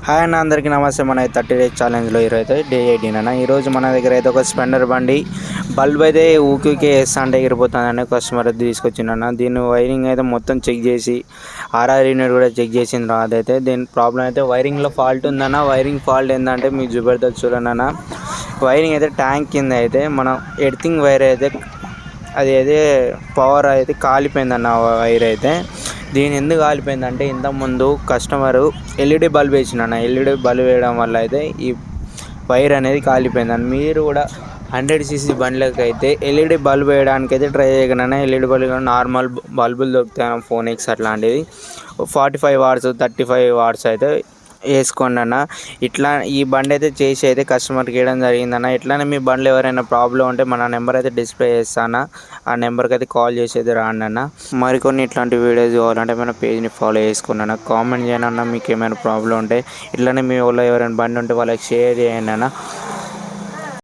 Hi అన్న, అందరికీ నమస్తే. మన 30 డేస్ ఛాలెంజ్లో ఈరోజు అయితే డే 18 అన్న. ఈరోజు మన దగ్గర అయితే ఒక స్పెండర్ బండి బల్బ్ అయితే ఊకే వేస్తా అంటే ఎగిరిపోతుందని కస్టమర్ అయితే తీసుకొచ్చిందన్న. దీన్ని వైరింగ్ అయితే మొత్తం చెక్ చేసి ఆర్ఆర్ యూనిట్ కూడా చెక్ చేసిన తర్వాత అయితే దీని ప్రాబ్లం అయితే వైరింగ్లో ఫాల్ట్ ఉందన్న. వైరింగ్ ఫాల్ట్ ఏంటంటే మీకు జబర్దస్త్ చూడండి అన్న. వైరింగ్ అయితే ట్యాంక్ కింద అయితే మనం ఎర్తింగ్ వైర్ అయితే అది అయితే పవర్ అయితే కాలిపోయిందన్న. వైర్ అయితే దీని ఎందుకు కాలిపోయిందంటే ఇంతకుముందు కస్టమరు ఎల్ఈడి బల్బ్ వేసిందన్న. ఎల్ఈడి బల్బ్ వేయడం వల్ల అయితే ఈ వైర్ అనేది కాలిపోయిందని. మీరు కూడా 100cc బండ్లకి అయితే ఎల్ఈడి బల్బ్ వేయడానికి అయితే ట్రై చేయగలనా. ఎల్ఈడి బల్బ్ నార్మల్ బల్బులు దొరుకుతాయి, ఫోనిక్స్ అట్లాంటివి 45 వాట్స్ 35 వాట్స్ అయితే వేసుకోండి అన్న. ఇట్లా ఈ బండి అయితే చేసి అయితే కస్టమర్కి ఇవ్వడం జరిగిందన్న. ఇట్లానే మీ బండ్లు ఎవరైనా ప్రాబ్లం ఉంటే మన నెంబర్ అయితే డిస్ప్లే చేస్తాను, ఆ నెంబర్కి అయితే కాల్ చేసి అయితే రాండి అన్న. మరికొన్ని ఇట్లాంటి వీడియోస్ కావాలంటే మన పేజ్ని ఫాలో చేసుకుని అన్న. కామెంట్ చేయండి అన్న మీకు ఏమైనా ప్రాబ్లం ఉంటే. ఇట్లానే మీ వాళ్ళు ఎవరైనా బండి ఉంటే వాళ్ళకి షేర్ చేయండి అన్న.